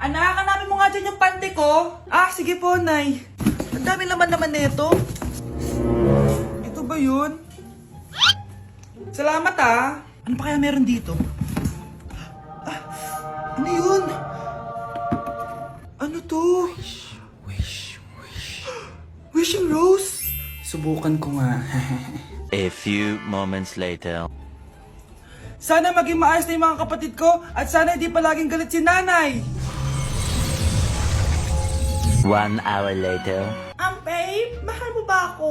Anak, hanapin mo nga dyan yung pante ko. Ah, sige po, Nay. Ang dami naman nito. Ito ba yun? Salamat ah. Ano pa kaya meron dito? Ah, ano yun? Ano to? Wishing Rose? Subukan ko nga. A few moments later. Sana maging maayos na yung mga kapatid ko at sana hindi palaging galit si nanay. 1 hour later. Babe, mahal mo ba ako?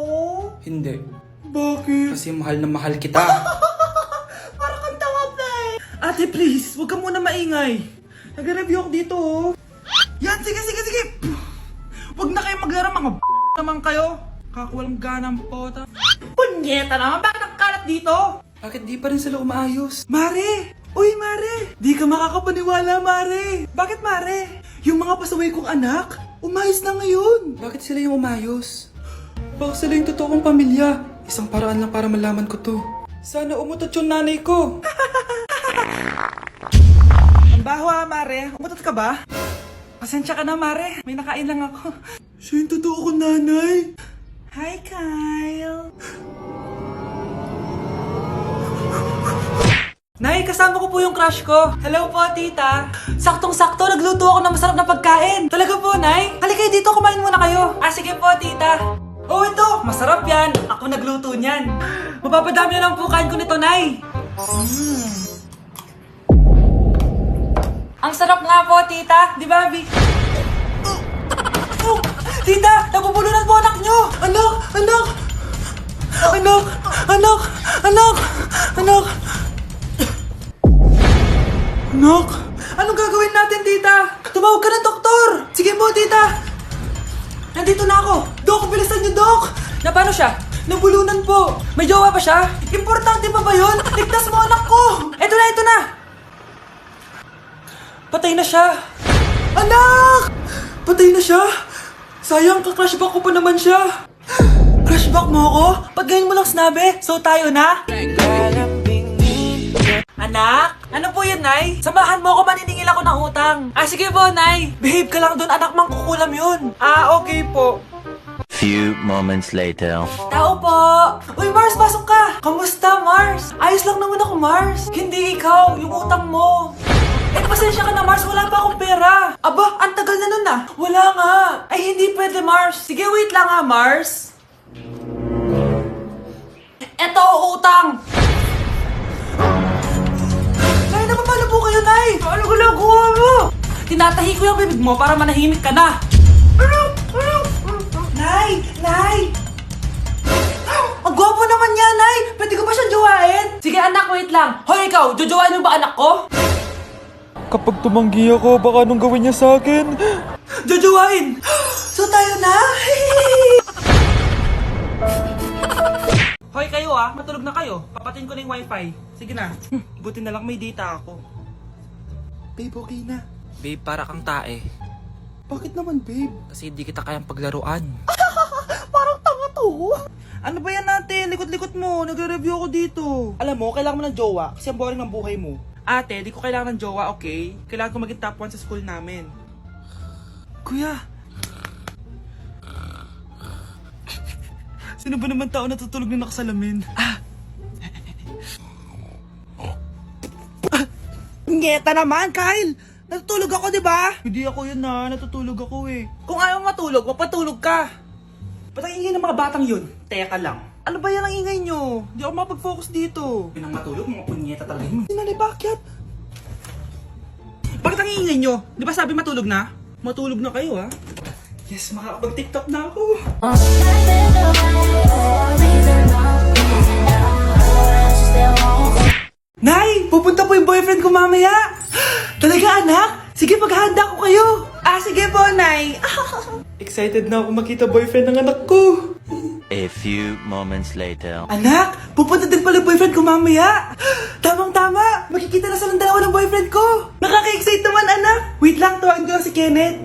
Hindi. Bakit? Kasi mahal na mahal kita. Parang kang tawa, babe. Ate, please, huwag ka muna maingay. Nag-review ako dito, oh. Yan, sige. Huwag na kayo maglaro, mga naman kayo. Kakawalang ganang pota. Punyeta naman, bakit nakakalat dito? Bakit di pa rin sila umaayos? Mare! Uy, Mare! Di ka makakapaniwala, Mare! Bakit, Mare? Yung mga pasaway kong anak, umayos na ngayon. Bakit sila yung umayos? Baka sila yung totoong pamilya. Isang paraan lang para malaman ko to. Sana umutot yung nanay ko. Ang baho, Mare. Umutot ka ba? Pasensya ka na, Mare. May nakain lang ako. Siya yung totoo ko, nanay. Hi, Kyle. Nay, kasama ko po yung crush ko. Hello po, tita. Saktong-sakto, nagluto ako ng masarap na pagkain. Talaga po, Nay? Halika kayo dito, kumain muna kayo. Ah, sige po, tita. Oh, ito, masarap yan. Ako nagluto niyan. Mapapadami na lang po kain ko nito, Nay. Ang sarap nga po, tita. Di ba, Bi? Tita, nabubulunan po anak nyo. Anak, anong gagawin natin, tita? Tumawag ka ng doktor! Sige po, tita! Nandito na ako! Dok, bilisan niyo, Dok! Na paano siya? Nabulunan po! May jowa ba siya? Importante pa ba yun? Ligtas mo anak ko! Ito na! Patay na siya! Anak! Patay na siya! Sayang, ka-crushback ko pa naman siya! Crushback mo ako? Pag ganyan mo lang sinabi, so tayo na? Anak? Ano po yan, Nay? Samahan mo ako, maniningil ako ng utang. Ah, sige po, Nay. Behave ka lang doon, anak, mangkukulam yun. Ah, okay po. Few moments later. Tao po! Uy, Mars, pasok ka! Kamusta, Mars? Ayos lang naman ako, Mars. Hindi ikaw, yung utang mo. Eh, pasensya ka na, Mars. Wala pa akong pera. Aba, ang tagal na nun ah. Wala nga. Ay, hindi pwede, Mars. Sige, wait lang ha, Mars. Eto, utang. Nay, napapalo po kayo, Nay. Ano ginagawa mo? Tinatahi ko yung bibig mo para manahimik ka na. Nay! Ang gwapo naman niya, Nay! Pwede ko ba siyang jowain? Sige, anak, wait lang. Hoy, ikaw, jojowain mo ba anak ko? Kapag tumanggi ako, baka anong gawin niya sa akin? Jojowain! So tayo na? Hoy, kayo matulog na kayo. Papatin ko na yung wifi. Sige na. Buti na lang may data ako. Babe, okay na. Babe, para kang tae. Bakit naman, babe? Kasi hindi kita kayang paglaruan. Parang tanga to. Ano ba yan natin? Likot-likot mo. Nagre-review ako dito. Alam mo, kailangan mo ng jowa kasi ang boring ng buhay mo. Ate, di ko kailangan ng jowa, okay? Kailangan ko maging top 1 sa school namin. Kuya! Sino ba naman tao natutulog na nakasalamin? Ngeta naman, Kyle! Natutulog ako, di ba? Hindi ako yun natutulog ako eh. Kung ayaw matulog, mapatulog ka. Ba't ang ingay ng mga batang yun? Teka lang. Ano ba yan ang ingay nyo? Hindi ako mapag-focus dito. Pinang matulog, mga punyeta talaga yun. Sinali, bakit? Bakit ang ingay nyo? Di ba sabi matulog na? Matulog na kayo Yes, makakapag-tiktok na ako. Nay! Pupunta po yung boyfriend ko mamaya! Talaga, anak? Sige, paghahanda ko kayo! Ah, sige po, Nay! Excited na ako makita boyfriend ng anak ko! A few moments later. Anak! Pupunta din pala yung boyfriend ko mamaya! Tamang-tama! Makikita na silang dalawa ng boyfriend ko! Nakaka-excite naman, anak! Wait lang, tawagin ko lang si Kenneth.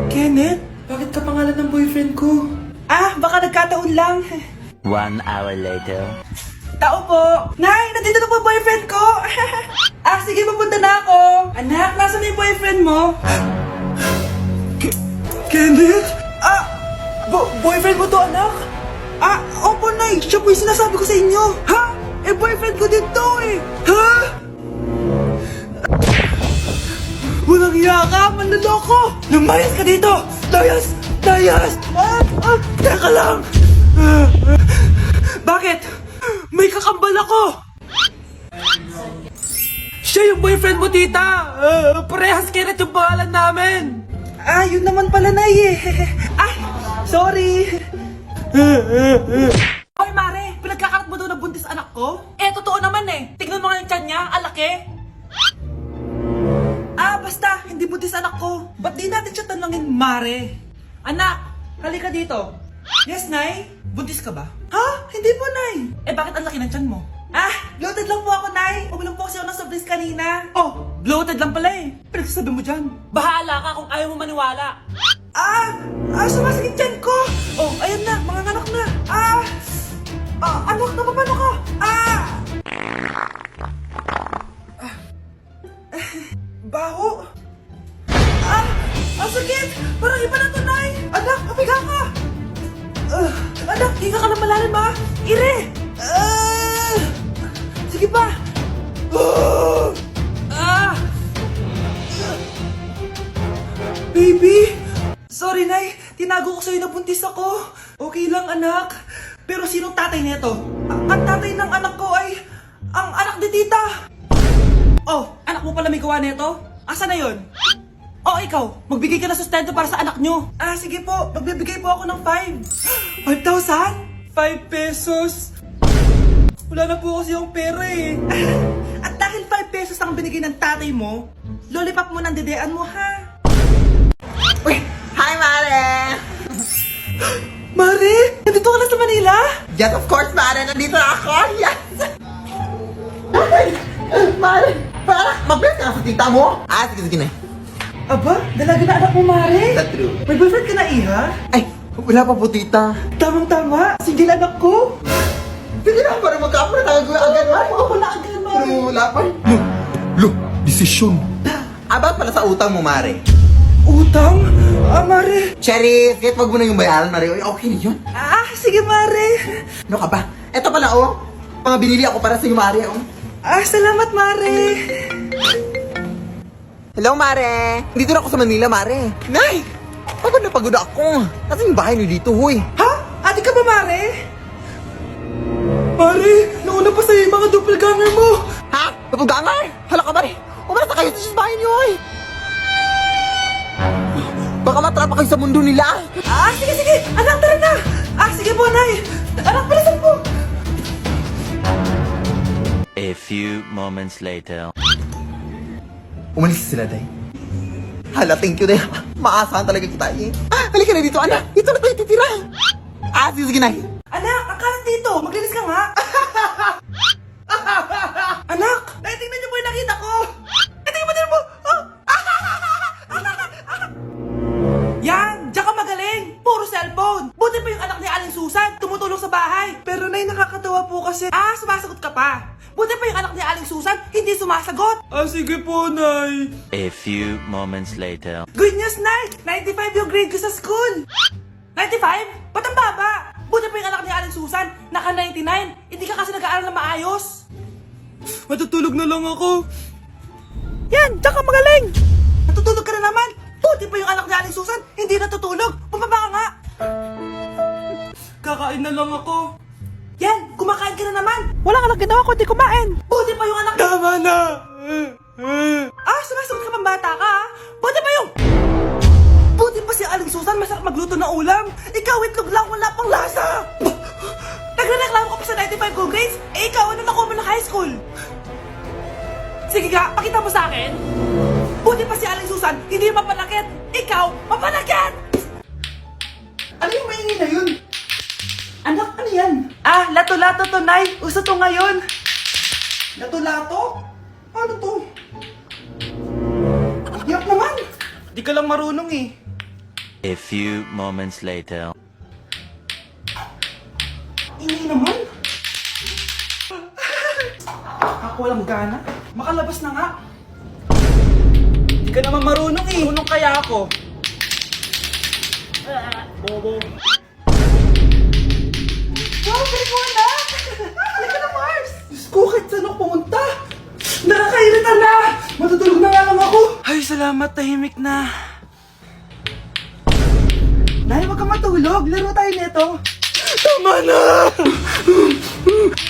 Kenneth? Bakit ka pangalan ng boyfriend ko? Ah, baka nagkataon lang. 1 hour later. Tao po! Nay, nandito na po boyfriend ko! Ah, sige, papunta na ako! Anak, nasa na yung boyfriend mo? Kenneth? Boyfriend mo to, anak? Opo, Nay. Siya po yung sinasabi ko sa inyo. Ha? Boyfriend ko din to eh. Ha? Walang hiya ka, manloloko! Lumayas ka dito! Layas! Layas! Teka lang! Bakit? May kakambal ako! Siya yung boyfriend mo, tita! Parehas Kenneth yung pangalan namin! Yun naman pala, Nay eh. Ay, sorry! Hoy, Mare! Pinagkakarat mo daw na buntis anak ko? Totoo naman eh! Tignan mo nga yung tiyan niya, alaki! Basta, hindi buntis anak ko. Ba't di natin siya tanongin, Mare? Anak, halika dito. Yes, Nay? Buntis ka ba? Ha? Hindi po, Nay. Bakit ang laki ng tiyan mo? Bloated lang po ako, Nay. Uminom po kasi ako ng sobris kanina. Bloated lang pala eh. Pinagsasabi mo dyan. Bahala ka kung ayaw mo maniwala. Sumasakit tiyan ko. Ayun na, mga anak na. Anak, napapano ka? Baho! Ang sakit! Parang iba na to, Nay! Anak, papiga ka! Anak, hinga ka na malalim, ha? Ire! Sige pa! Baby! Sorry, Nay. Tinago ko sa'yo na buntis ako. Okay lang, anak. Pero sinong tatay nito? Ang tatay ng anak ko ay ang anak ni tita. Anak mo pala may gawa nito? Asa na yun? Ikaw, magbigay ka na sustento para sa anak nyo. Sige po, magbibigay po ako ng 5. 5,000? 5 pesos? Wala na po kasi yung pera eh. At dahil 5 pesos ang binigay ng tatay mo, lollipop mo ng dedean mo, ha? Uy! Hi, Mare! Mare, nandito ka na sa Manila? Yes, of course, Mare! Nandito na ako! Yes! Mare! Para mag-bless ka na sa tita mo! Sige na. Aba, dalaga na anak mo, Mare. That's true. May boyfriend ka na, Iha? Ay! Wala pa po, tita. Tamang-tama, single anak ko. Sige na, para magka-apura tayo agad, Mare. Ako na agad, Mare. Pero wala pa. Desisyon. About pala sa utang mo, Mare. Utang? Mare. Cherry, kahit wag mo na yung bayaran, Mare. Okay na yun. Sige, Mare. Ano ka ba? Eto pala, mga binili ako para sa'yo, Mare, Salamat, Mare. Hello, Mare. Dito na ako sa Manila, Mare. Nay! Pagod na pagod ako. Kasi yung bahay niyo dito, huy. Ha? Ate ka ba, Mare? Mare, nauna pa sa'yo yung mga doppelganger mo. Ha? Napugangar? Hala ka, Mare. Umalas na kayo sa bahay niyo, huy. Baka matrapa kayo sa mundo nila. Sige. Anak, tara na. Sige po, Nay. Anak, palasan po. A few moments later. Umalis sila, Day. Hala, thank you, Day. Maasahan talaga kita, eh. Halika na dito, anak. Dito na tayo titira. Sige, Nay. Anak, akalat dito. Maglinis ka nga. Anak, tingnan niyo po yung nakita ko. Tingnan mo. Yan, diyan ka magaling. Puro cellphone. Buti pa yung anak ni Aling Susan, tumutulong sa bahay. Pero Nay, nakakatawa po kasi. Sumasagot ka pa. Buti pa yung anak ni Aling Susan, hindi sumasagot. Sige po, Nay. A few moments later. Good news, Nay. 95 yung grade ko sa school. 95? Ba't ang baba? Buti pa yung anak ni Aling Susan, naka 99. Hindi ka kasi nag-aaral na maayos. Matutulog na lang ako. Yan, diyan ka magaling. Natutulog ka na naman. Buti pa yung anak ni Aling Susan, hindi natutulog. Bumaba ka nga. Kakain na lang ako. Yan, kumakain ka na naman. Wala ka lang ginawa kundi kumain. Buti pa yung anak ni... Tama na. Sumasagot ka pang bata ka, ha? Buti pa yung... Buti pa si Aling Susan, masarap magluto ng ulam. Ikaw, itlog lang, wala pang lasa. Nagre-reklamo ka pa sa 95 good grades? Ikaw, ano nakuha mo ng high school? Sige nga, pakita mo sa akin. Buti pa si Aling Susan, hindi yung mapanakit. Ikaw, mapanakit! Ano yung maingin na yun? Anak, ano yan? Lato-lato to, Nay. Uso to ngayon. Lato-lato? Ano to? Hirap naman. Di ka lang marunong eh. A few moments later. Ingay naman. Ako walang gana. Makalabas na nga. Hindi Hindi ka naman marunong eh. Marunong kaya ako. Bobo. Wow, galing mo anak! Halika na, Mars! Diyos ko, kahit saan ako pumunta! Nakakairita na! Matutulog na nga lang ako! Ay, salamat, tahimik na. Nay, wag ka matulog. Laro tayo nito. Tama na!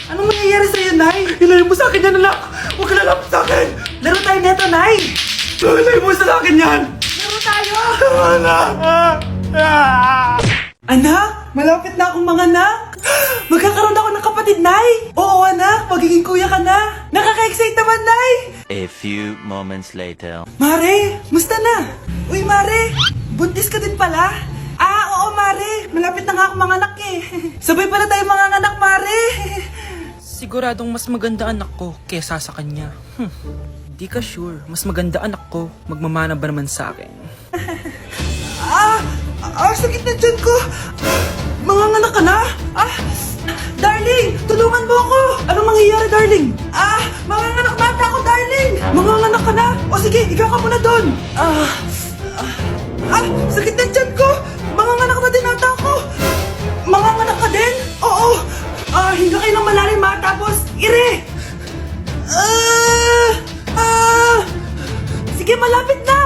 Anong mangyayari sa'yo, Nay? Ilayo mo sa akin yan, anak! Huwag ka lalapit sa akin! Laro tayo nito, Nay! Ilayo mo sa akin yan! Laro tayo! Tama na! Anak, malapit na akong manganak. Magkakaroon ako ng kapatid, Nay. Oo, anak, magiging kuya ka na. Nakaka-excite naman, Nay. A few moments later. Mare, musta na? Uy, Mare, buntis ka din pala? Ah, oo, Mare. Malapit na nga akong manganak eh. Sabay pala tayo manganganak, Mare. Siguradong mas maganda anak ko kesa sa kanya. Di ka sure. Mas maganda anak ko. Magmamana ba naman sa akin? Sakit na dyan ko. Manganganak ka na? Darling, tulungan mo ako. Anong mangyayari, darling? Manganganak na ako, darling. Manganganak ka na? O sige, ikaw ka muna doon. Sakit na dyan ko. Manganganak na din ata ako. Manganganak ka din? Oo. Hinga kayo ng malalim ha, tapos ire. Sige, malapit na.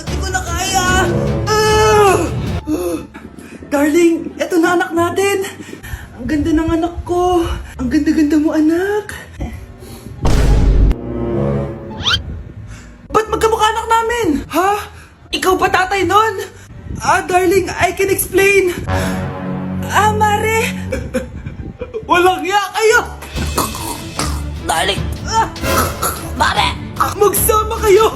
Di ko na kaya. Darling, eto na anak natin. Ang ganda ng anak ko. Ang ganda-ganda mo, anak. Ba't magkamukha anak namin? Ha? Ikaw ba tatay nun? Darling, I can explain. Mare. Walang ya kayo. Darling! Mare! Magsama kayo.